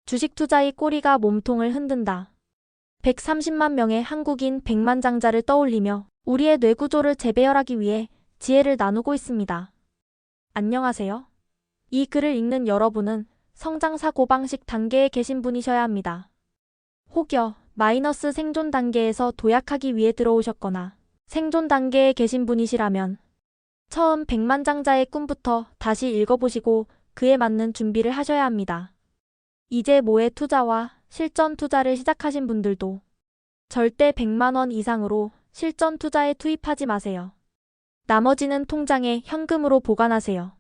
주식 투자의 꼬리가 몸통을 흔든다. 130만 명의 한국인 백만장자를 떠올리며 우리의 뇌구조를 재배열하기 위해 지혜를 나누고 있습니다. 안녕하세요. 이 글을 읽는 여러분은 성장 사고방식 단계에 계신 분이셔야 합니다. 혹여 마이너스 생존 단계에서 도약하기 위해 들어오셨거나 생존 단계에 계신 분이시라면 처음 백만장자의 꿈부터 다시 읽어보시고 그에 맞는 준비를 하셔야 합니다. 이제 모의 투자와 실전 투자를 시작하신 분들도 절대 100만 원 이상으로 실전 투자에 투입하지 마세요. 나머지는 통장에 현금으로 보관하세요.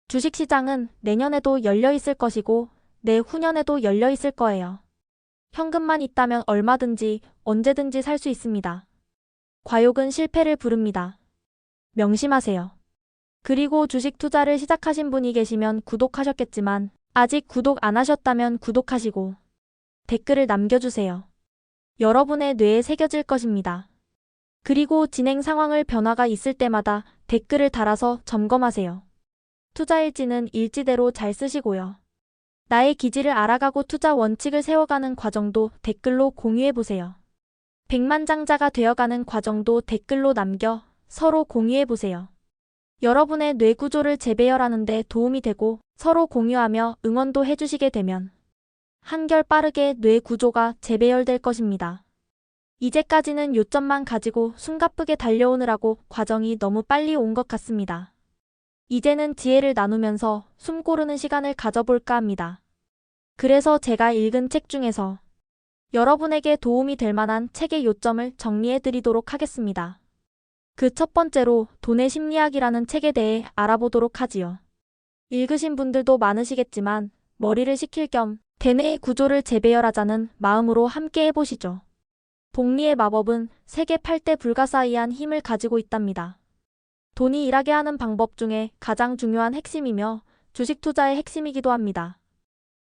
주식시장은 내년에도 열려 있을 것이고 내후년에도 열려 있을 거예요. 현금만 있다면 얼마든지 언제든지 살 수 있습니다. 과욕은 실패를 부릅니다. 명심하세요. 그리고 주식 투자를 시작하신 분이 계시면 구독하셨겠지만 아직 구독 안 하셨다면 구독하시고 댓글을 남겨주세요. 여러분의 뇌에 새겨질 것입니다. 그리고 진행 상황을 변화가 있을 때마다 댓글을 달아서 점검하세요. 투자일지는 일지대로 잘 쓰시고요. 나의 기질을 알아가고 투자 원칙을 세워가는 과정도 댓글로 공유해보세요. 백만장자가 되어가는 과정도 댓글로 남겨 서로 공유해보세요. 여러분의 뇌구조를 재배열하는 데 도움이 되고 서로 공유하며 응원도 해주시게 되면 한결 빠르게 뇌구조가 재배열될 것입니다. 이제까지는 요점만 가지고 숨가쁘게 달려오느라고 과정이 너무 빨리 온 것 같습니다. 이제는 지혜를 나누면서 숨 고르는 시간을 가져볼까 합니다. 그래서 제가 읽은 책 중에서 여러분에게 도움이 될 만한 책의 요점을 정리해 드리도록 하겠습니다. 그 첫 번째로 돈의 심리학이라는 책에 대해 알아보도록 하지요. 읽으신 분들도 많으시겠지만 머리를 식힐 겸 대뇌의 구조를 재배열하자는 마음으로 함께 해보시죠. 복리의 마법은 세계 8대 불가사의한 힘을 가지고 있답니다. 돈이 일하게 하는 방법 중에 가장 중요한 핵심이며 주식 투자의 핵심이기도 합니다.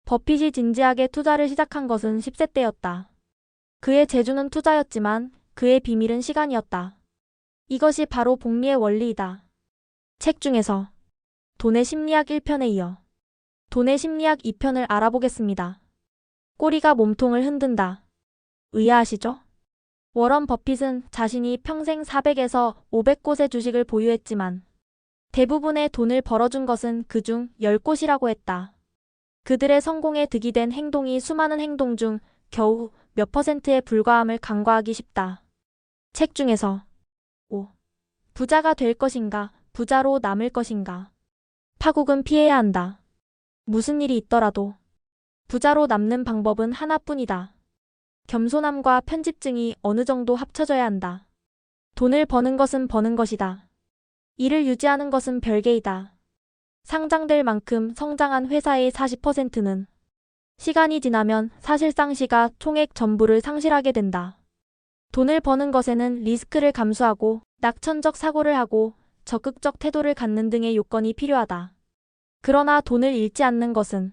버핏이 진지하게 투자를 시작한 것은 10세 때였다. 그의 재주는 투자였지만 그의 비밀은 시간이었다. 이것이 바로 복리의 원리이다. 책 중에서 돈의 심리학 1편에 이어 돈의 심리학 2편을 알아보겠습니다. 꼬리가 몸통을 흔든다. 의아하시죠? 워런 버핏은 자신이 평생 400에서 500곳의 주식을 보유했지만 대부분의 돈을 벌어준 것은 그중 10곳이라고 했다. 그들의 성공에 득이 된 행동이 수많은 행동 중 겨우 몇 %에 불과함을 간과하기 쉽다. 책 중에서 5. 부자가 될 것인가, 부자로 남을 것인가. 파국은 피해야 한다. 무슨 일이 있더라도 부자로 남는 방법은 하나뿐이다. 겸손함과 편집증이 어느 정도 합쳐져야 한다. 돈을 버는 것은 버는 것이다. 이를 유지하는 것은 별개이다. 상장될 만큼 성장한 회사의 40%는 시간이 지나면 사실상 시가 총액 전부를 상실하게 된다. 돈을 버는 것에는 리스크를 감수하고 낙천적 사고를 하고 적극적 태도를 갖는 등의 요건이 필요하다. 그러나 돈을 잃지 않는 것은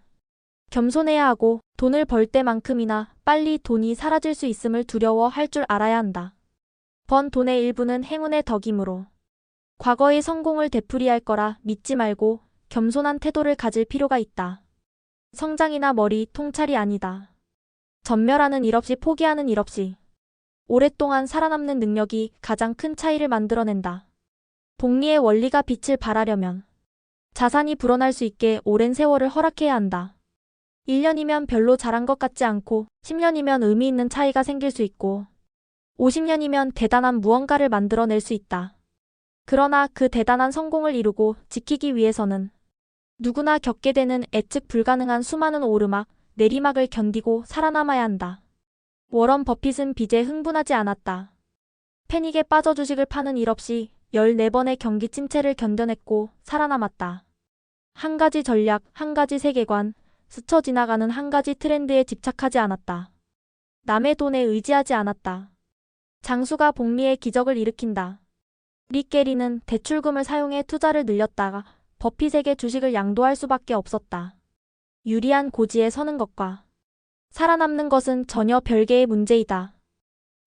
겸손해야 하고 돈을 벌 때만큼이나 빨리 돈이 사라질 수 있음을 두려워할 줄 알아야 한다. 번 돈의 일부는 행운의 덕이므로 과거의 성공을 되풀이할 거라 믿지 말고 겸손한 태도를 가질 필요가 있다. 성장이나 머리 통찰이 아니다. 전멸하는 일 없이 포기하는 일 없이 오랫동안 살아남는 능력이 가장 큰 차이를 만들어낸다. 복리의 원리가 빛을 발하려면 자산이 불어날 수 있게 오랜 세월을 허락해야 한다. 1년이면 별로 잘한 것 같지 않고 10년이면 의미 있는 차이가 생길 수 있고 50년이면 대단한 무언가를 만들어낼 수 있다. 그러나 그 대단한 성공을 이루고 지키기 위해서는 누구나 겪게 되는 예측 불가능한 수많은 오르막, 내리막을 견디고 살아남아야 한다. 워런 버핏은 빚에 흥분하지 않았다. 패닉에 빠져 주식을 파는 일 없이 14번의 경기 침체를 견뎌냈고 살아남았다. 한 가지 전략, 한 가지 세계관, 스쳐 지나가는 한 가지 트렌드에 집착하지 않았다. 남의 돈에 의지하지 않았다. 장수가 복리의 기적을 일으킨다. 리 게리는 대출금을 사용해 투자를 늘렸다가 버핏에게 주식을 양도할 수밖에 없었다. 유리한 고지에 서는 것과 살아남는 것은 전혀 별개의 문제이다.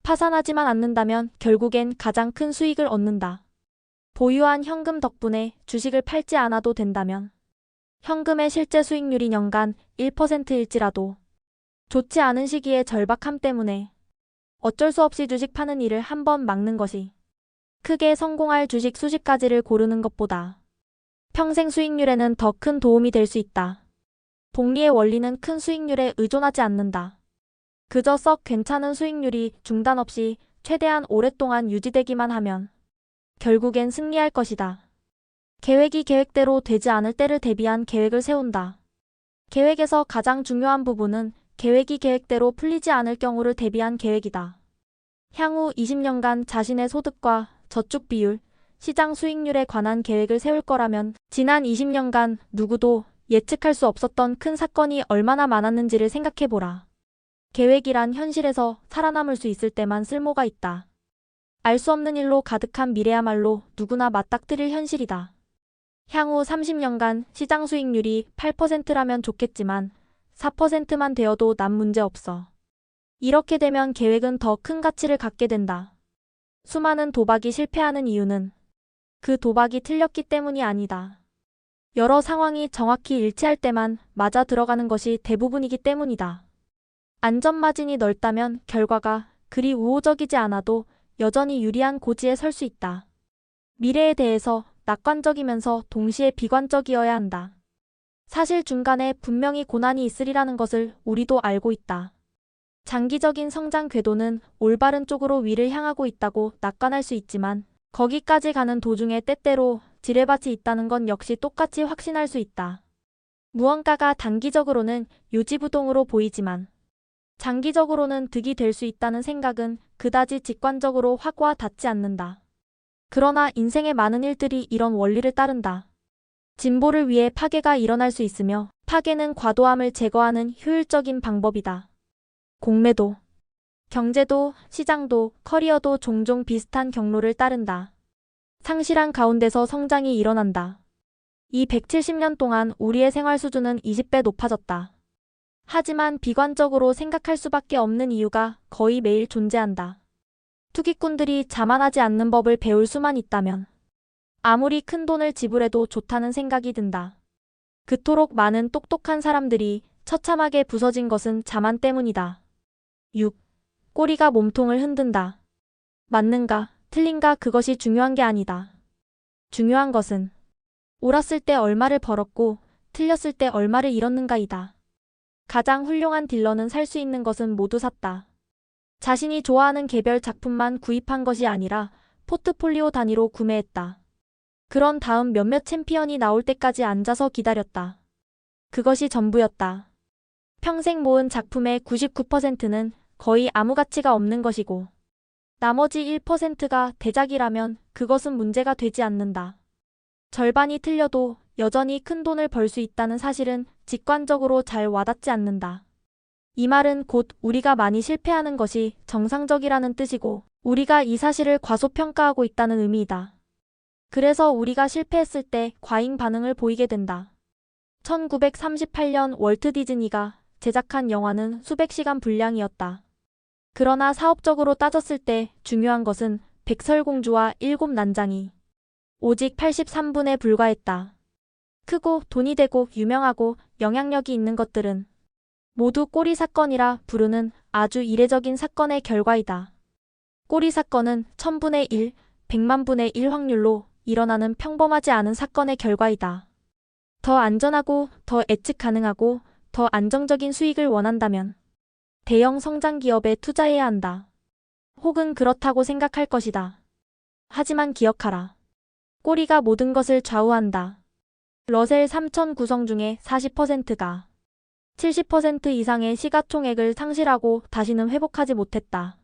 파산하지만 않는다면 결국엔 가장 큰 수익을 얻는다. 보유한 현금 덕분에 주식을 팔지 않아도 된다면 현금의 실제 수익률이 년간 1%일지라도 좋지 않은 시기에 절박함 때문에 어쩔 수 없이 주식 파는 일을 한번 막는 것이 크게 성공할 주식 수십 가지를 고르는 것보다 평생 수익률에는 더 큰 도움이 될 수 있다. 복리의 원리는 큰 수익률에 의존하지 않는다. 그저 썩 괜찮은 수익률이 중단 없이 최대한 오랫동안 유지되기만 하면 결국엔 승리할 것이다. 계획이 계획대로 되지 않을 때를 대비한 계획을 세운다. 계획에서 가장 중요한 부분은 계획이 계획대로 풀리지 않을 경우를 대비한 계획이다. 향후 20년간 자신의 소득과 저축 비율, 시장 수익률에 관한 계획을 세울 거라면 지난 20년간 누구도 예측할 수 없었던 큰 사건이 얼마나 많았는지를 생각해보라. 계획이란 현실에서 살아남을 수 있을 때만 쓸모가 있다. 알 수 없는 일로 가득한 미래야말로 누구나 맞닥뜨릴 현실이다. 향후 30년간 시장 수익률이 8%라면 좋겠지만 4%만 되어도 난 문제 없어. 이렇게 되면 계획은 더 큰 가치를 갖게 된다. 수많은 도박이 실패하는 이유는 그 도박이 틀렸기 때문이 아니다. 여러 상황이 정확히 일치할 때만 맞아 들어가는 것이 대부분이기 때문이다. 안전마진이 넓다면 결과가 그리 우호적이지 않아도 여전히 유리한 고지에 설 수 있다. 미래에 대해서 낙관적이면서 동시에 비관적이어야 한다. 사실 중간에 분명히 고난이 있으리라는 것을 우리도 알고 있다. 장기적인 성장 궤도는 올바른 쪽으로 위를 향하고 있다고 낙관할 수 있지만 거기까지 가는 도중에 때때로 지뢰밭이 있다는 건 역시 똑같이 확신할 수 있다. 무언가가 단기적으로는 요지부동으로 보이지만 장기적으로는 득이 될 수 있다는 생각은 그다지 직관적으로 확 와 닿지 않는다. 그러나 인생의 많은 일들이 이런 원리를 따른다. 진보를 위해 파괴가 일어날 수 있으며 파괴는 과도함을 제거하는 효율적인 방법이다. 공매도, 경제도, 시장도, 커리어도 종종 비슷한 경로를 따른다. 상실한 가운데서 성장이 일어난다. 이 170년 동안 우리의 생활 수준은 20배 높아졌다. 하지만 비관적으로 생각할 수밖에 없는 이유가 거의 매일 존재한다. 투기꾼들이 자만하지 않는 법을 배울 수만 있다면 아무리 큰 돈을 지불해도 좋다는 생각이 든다. 그토록 많은 똑똑한 사람들이 처참하게 부서진 것은 자만 때문이다. 6. 꼬리가 몸통을 흔든다. 맞는가, 틀린가 그것이 중요한 게 아니다. 중요한 것은 옳았을 때 얼마를 벌었고 틀렸을 때 얼마를 잃었는가이다. 가장 훌륭한 딜러는 살 수 있는 것은 모두 샀다. 자신이 좋아하는 개별 작품만 구입한 것이 아니라 포트폴리오 단위로 구매했다. 그런 다음 몇몇 챔피언이 나올 때까지 앉아서 기다렸다. 그것이 전부였다. 평생 모은 작품의 99%는 거의 아무 가치가 없는 것이고 나머지 1%가 대작이라면 그것은 문제가 되지 않는다. 절반이 틀려도 여전히 큰 돈을 벌 수 있다는 사실은 직관적으로 잘 와닿지 않는다. 이 말은 곧 우리가 많이 실패하는 것이 정상적이라는 뜻이고 우리가 이 사실을 과소평가하고 있다는 의미이다. 그래서 우리가 실패했을 때 과잉 반응을 보이게 된다. 1938년 월트 디즈니가 제작한 영화는 수백 시간 분량이었다. 그러나 사업적으로 따졌을 때 중요한 것은 백설공주와 일곱 난장이 오직 83분에 불과했다. 크고 돈이 되고 유명하고 영향력이 있는 것들은 모두 꼬리 사건이라 부르는 아주 이례적인 사건의 결과이다. 꼬리 사건은 1000분의 1, 100만분의 1 확률로 일어나는 평범하지 않은 사건의 결과이다. 더 안전하고 더 예측 가능하고 더 안정적인 수익을 원한다면 대형 성장 기업에 투자해야 한다. 혹은 그렇다고 생각할 것이다. 하지만 기억하라. 꼬리가 모든 것을 좌우한다. 러셀 3000 구성 중에 40%가 70% 이상의 시가총액을 상실하고 다시는 회복하지 못했다.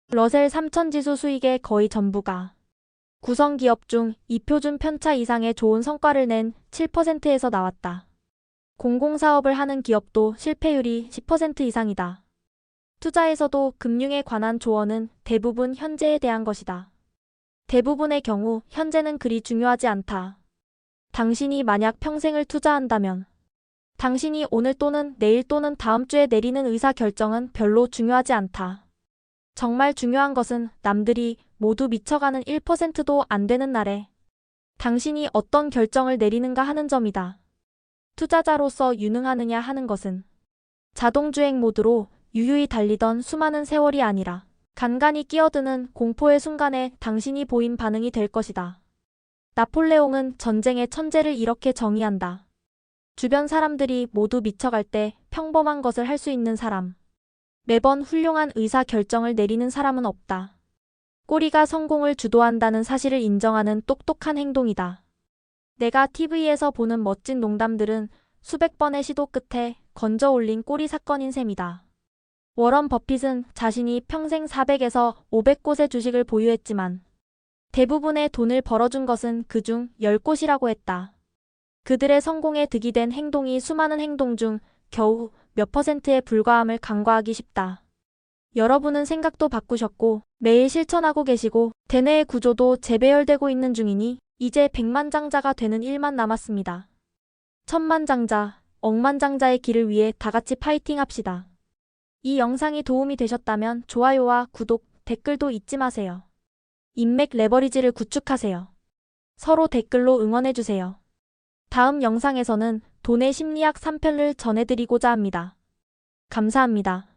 러셀 3000 지수 수익의 거의 전부가 구성 기업 중 2표준 편차 이상의 좋은 성과를 낸 7%에서 나왔다. 공공사업을 하는 기업도 실패율이 10% 이상이다. 투자에서도 금융에 관한 조언은 대부분 현재에 대한 것이다. 대부분의 경우 현재는 그리 중요하지 않다. 당신이 만약 평생을 투자한다면 당신이 오늘 또는 내일 또는 다음 주에 내리는 의사결정은 별로 중요하지 않다. 정말 중요한 것은 남들이 모두 미쳐가는 1%도 안 되는 날에 당신이 어떤 결정을 내리는가 하는 점이다. 투자자로서 유능하느냐 하는 것은 자동주행 모드로 유유히 달리던 수많은 세월이 아니라 간간히 끼어드는 공포의 순간에 당신이 보인 반응이 될 것이다. 나폴레옹은 전쟁의 천재를 이렇게 정의한다. 주변 사람들이 모두 미쳐갈 때 평범한 것을 할 수 있는 사람. 매번 훌륭한 의사 결정을 내리는 사람은 없다. 꼬리가 성공을 주도한다는 사실을 인정하는 똑똑한 행동이다. 내가 TV에서 보는 멋진 농담들은 수백 번의 시도 끝에 건져 올린 꼬리 사건인 셈이다. 워런 버핏은 자신이 평생 400에서 500곳의 주식을 보유했지만 대부분의 돈을 벌어준 것은 그중 10곳이라고 했다. 그들의 성공에 득이 된 행동이 수많은 행동 중 겨우 몇 퍼센트에 불과함을 간과하기 쉽다. 여러분은 생각도 바꾸셨고 매일 실천하고 계시고 대뇌의 구조도 재배열되고 있는 중이니 이제 백만장자가 되는 일만 남았습니다. 천만장자, 억만장자의 길을 위해 다같이 파이팅 합시다. 이 영상이 도움이 되셨다면 좋아요와 구독, 댓글도 잊지 마세요. 인맥 레버리지를 구축하세요. 서로 댓글로 응원해주세요. 다음 영상에서는 돈의 심리학 3편을 전해드리고자 합니다. 감사합니다.